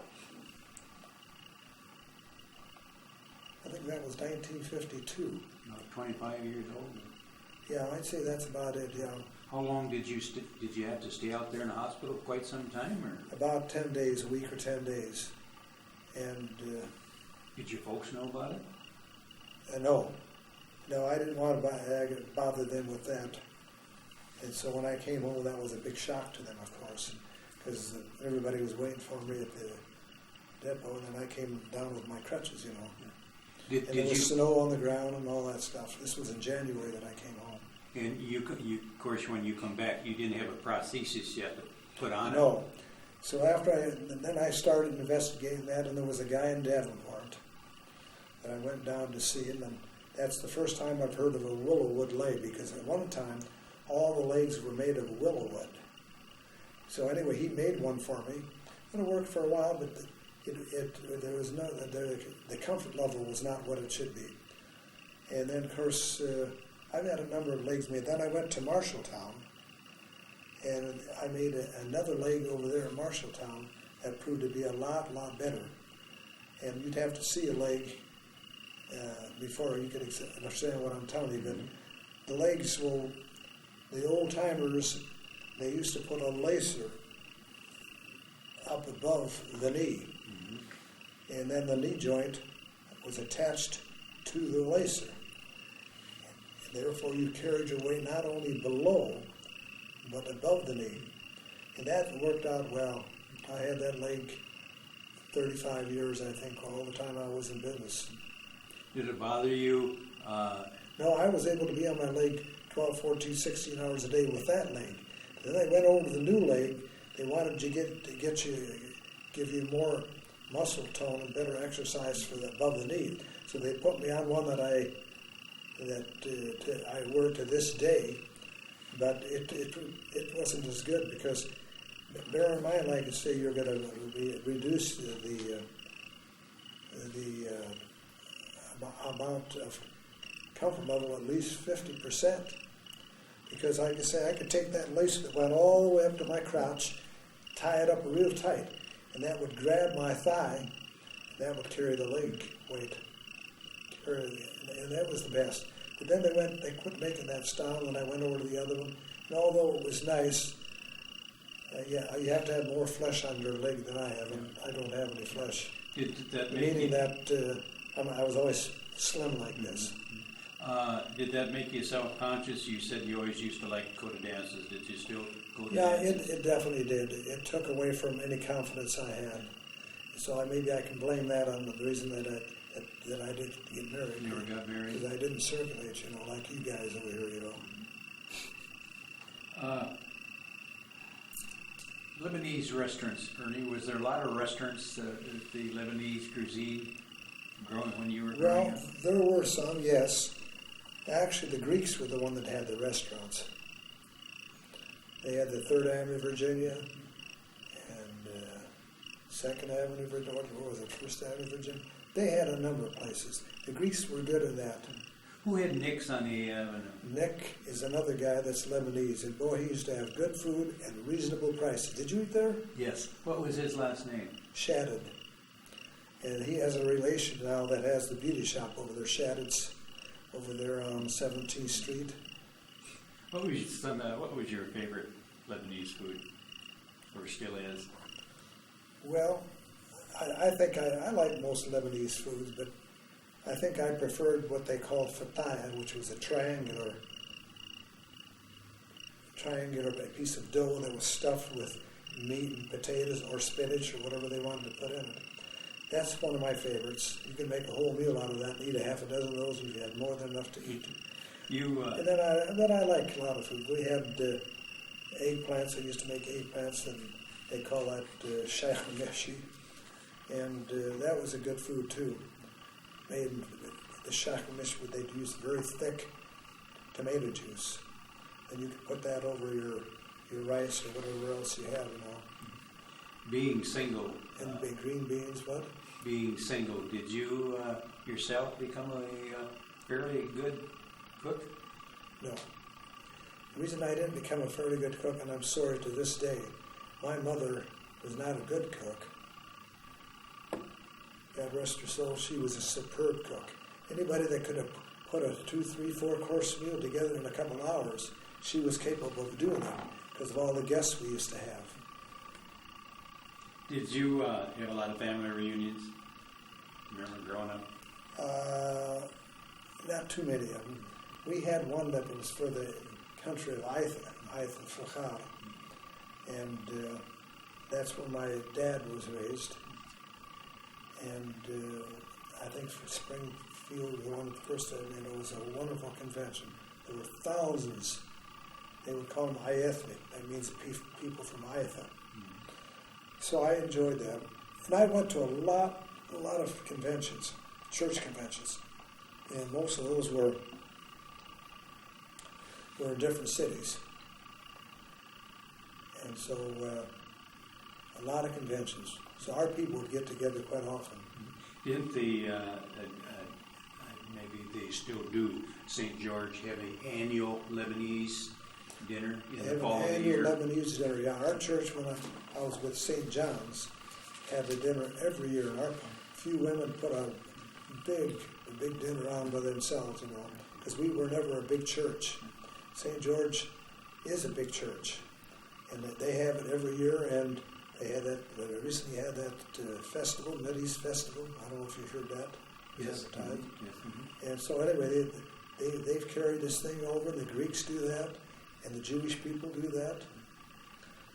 think that was 1952. 25 years old. Yeah, I'd say that's about it, yeah. How long did you have to stay out there in the hospital? Quite some time, or? About 10 days, a week or 10 days. And... did your folks know about it? No, I didn't want to bother them with that. And so when I came home, that was a big shock to them, of course, because everybody was waiting for me at the depot, and then I came down with my crutches, Did there was you? snow on the ground and all that stuff. This was in January that I came home. And you, of course, when you come back, you didn't have a prosthesis yet to put on it. No. So then I started investigating that, and there was a guy in Davenport that I went down to see him, and that's the first time I've heard of a willow wood leg, because at one time all the legs were made of willow wood. So anyway, he made one for me, and it worked for a while, but there was the comfort level was not what it should be. And then, of course, I've had a number of legs made. Then I went to Marshalltown, and I made another leg over there in Marshalltown that proved to be a lot better. And you'd have to see a leg before you could understand what I'm telling you. But the legs the old-timers, they used to put a lacer up above the knee. And then the knee joint was attached to the lacer. And therefore you carried your weight not only below, but above the knee. And that worked out well. I had that leg 35 years, I think, all the time I was in business. Did it bother you? No, I was able to be on my leg 12, 14, 16 hours a day with that leg. Then I went over to the new leg. They wanted to give you more muscle tone and better exercise for above the knee. So they put me on one that I wear to this day, but it wasn't as good, because bear in mind, like I say, you're going to reduce the amount of comfort level at least 50%, because like I say, I could take that lace that went all the way up to my crotch, tie it up real tight, and that would grab my thigh, and that would carry the leg weight. And that was the best. But then they quit making that style, and I went over to the other one. And although it was nice, you have to have more flesh on your leg than I have, and I don't have any flesh. Did that make Meaning you? that I was always slim like this. Did that make you self-conscious? You said you always used to like go to dances. Did you still go to Yeah, dances? it definitely did. It took away from any confidence I had. So maybe I can blame that on the reason that I didn't get married. You never got married? Because I didn't circulate, like you guys over here, Lebanese restaurants, Ernie. Was there a lot of restaurants, the Lebanese cuisine, growing when you were growing Well, up? there were some, yes. Actually, the Greeks were the one that had the restaurants. They had the 3rd Avenue, Virginia, and 2nd Avenue, Virginia. What was it, 1st Avenue, Virginia? They had a number of places. The Greeks were good at that. Who had Nick's on the avenue? Nick is another guy that's Lebanese, and boy, he used to have good food and reasonable prices. Did you eat there? Yes. What was his last name? Shaddad. And he has a relation now that has the beauty shop over there, Shaddad's, over there on 17th Street. What was your favorite Lebanese food, or still is? Well, I think I like most Lebanese foods, but I think I preferred what they called fataya, which was a triangular piece of dough that was stuffed with meat and potatoes or spinach or whatever they wanted to put in it. That's one of my favorites. You can make a whole meal out of that and eat a half a dozen of those if you had more than enough to eat. And then I like a lot of food. We had eggplants. I used to make eggplants, and they call that shakhmeshi. And that was a good food too. Made the shakhmesh, they'd use very thick tomato juice. And you could put that over your rice or whatever else you have, Being single. And big green beans, what? Being single, did you yourself become a fairly good cook? No. The reason I didn't become a fairly good cook, and I'm sorry to this day, my mother was not a good cook. God rest her soul, she was a superb cook. Anybody that could have put a 2, 3, 4-course meal together in a couple hours, she was capable of doing it because of all the guests we used to have. Did you have a lot of family reunions? Remember growing up? Not too many of them. We had one that was for the country of Ifa, Flachar, and that's where my dad was raised. And I think for Springfield, the one first it was a wonderful convention. There were thousands. They would call them Iethnic. That means people from Ifa. So I enjoyed that. And I went to a lot of conventions, church conventions. And most of those were in different cities. And so a lot of conventions. So our people would get together quite often. Didn't maybe they still do, St. George have an annual Lebanese dinner in the fall of the year? Annual Lebanese dinner, yeah. Our church, when I was with St. John's, had a dinner every year. And our few women put a big dinner on by themselves, because we were never a big church. St. George is a big church, and they have it every year, and they had that, recently had that festival, Mideast Festival. I don't know if you've heard that. Yes. Yes. Mm-hmm. And so anyway, they've carried this thing over. The Greeks do that, and the Jewish people do that.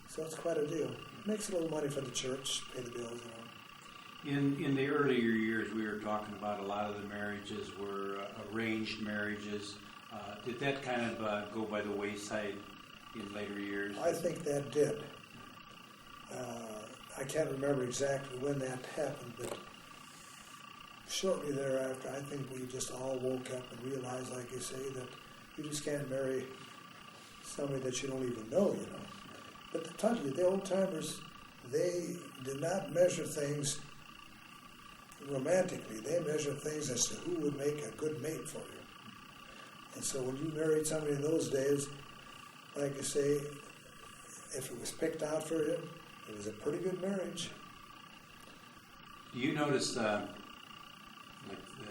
So it's quite a deal. It makes a little money for the church, pay the bills, In the earlier years, we were talking about a lot of the marriages were arranged marriages. Did that kind of go by the wayside in later years? I think that did. I can't remember exactly when that happened, but shortly thereafter, I think we just all woke up and realized, like you say, that you just can't marry somebody that you don't even know, But to tell you, the old timers, they did not measure things romantically. They measured things as to who would make a good mate for you. And so when you married somebody in those days, like you say, if it was picked out for you, it was a pretty good marriage. Do you notice,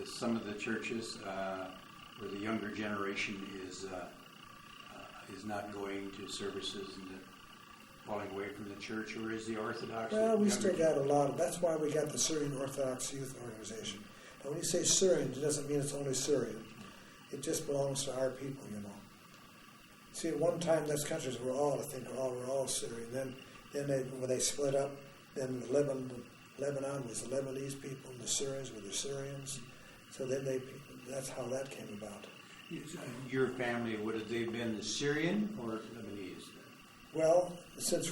some of the churches where the younger generation is not going to services and falling away from the church, or is the Orthodox? Well, we still got a lot of. That's why we got the Syrian Orthodox Youth Organization. Now, when you say Syrian, it doesn't mean it's only Syrian. it just belongs to our people, you know. See, at one time, those countries were all, I think, were all Syrian. Then when they split up, then Lebanon was the Lebanese people, and the Syrians were the Syrians. So then that's how that came about. Your family, would have they been the Syrian or Lebanese? Well, since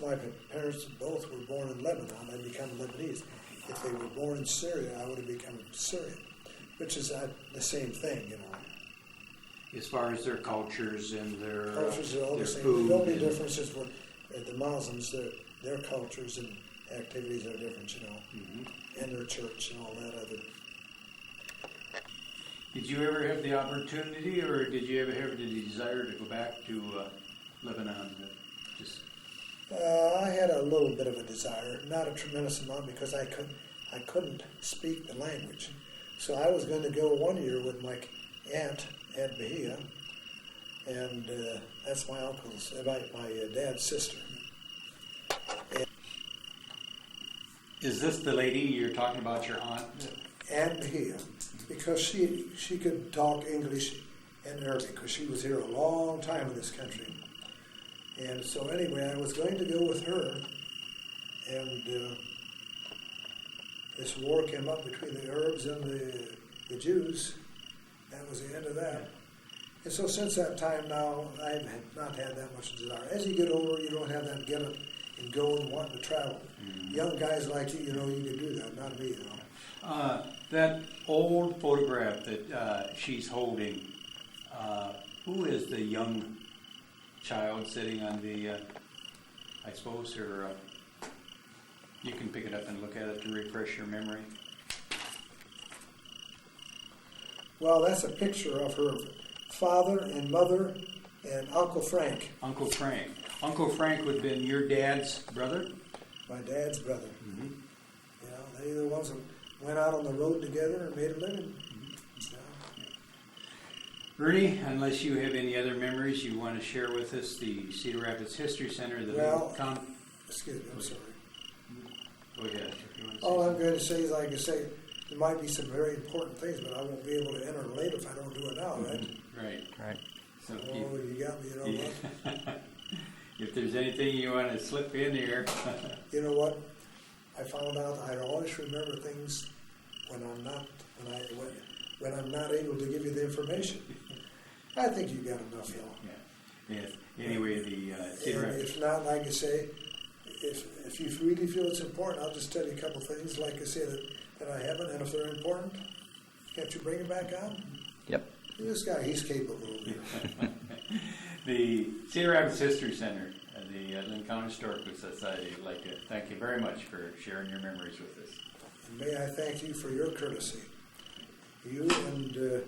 my parents both were born in Lebanon, I become Lebanese. If they were born in Syria, I would have become Syrian, which is the same thing, you know. As far as their cultures and their Cultures are all the their same. food The only and- difference is the Muslims, their cultures and activities are different, you know, and their church and all that other. Did you ever have the opportunity, or did you ever have the desire to go back to Lebanon? Just I had a little bit of a desire, not a tremendous amount, because I couldn't speak the language. So I was going to go 1 year with my aunt, Aunt Bahia, and that's my uncle's, my dad's sister. is this the lady you're talking about, your aunt? Aunt Bahia, because she could talk English and Arabic, because she was here a long time in this country. And so anyway, I was going to go with her, and this war came up between the Arabs and the Jews. That was the end of that. And so since that time now, I have not had that much desire. As you get older, you don't have that get up and go and want to travel. Young guys like you know, you can do that, not me, you know. That old photograph that she's holding, who is the young child sitting on the, I suppose her, you can pick it up and look at it to refresh your memory. Well, that's a picture of her father and mother and Uncle Frank, Uncle Frank. Uncle Frank would have been your dad's brother? my dad's brother. Mm-hmm. You know, they were the ones that went out on the road together and made a living. So, Ernie, unless you have any other memories you want to share with us, the Cedar Rapids History Center, the Well, excuse me, I'm sorry. Go ahead. If you want to All say I'm going to say is, like I say, there might be some very important things, but I won't be able to enter them later if I don't do it now, right? something. Right. So Oh, you got me, you know what? if there's anything you want to slip in here. You know what? I found out I always remember things when I'm not able to give you the information. I think you got enough, you know. Yeah. Yes. Anyway, the Cedar And Rapids. if not, like I say, if you really feel it's important, I'll just tell you a couple things, like I say, that I haven't, and if they're important, can't you bring it back on? Yep. This guy, he's capable of it. The Cedar Rapids History Center, the Linn County Historical Society, would like to thank you very much for sharing your memories with us. And may I thank you for your courtesy. You and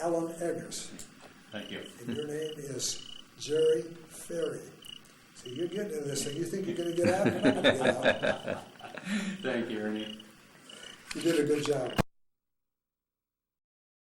Alan Eggers. Thank you. And your name is Jerry Ferry. So you're getting into this thing. You think you're going to get out? You're not going to get out. Thank you, Ernie. You did a good job.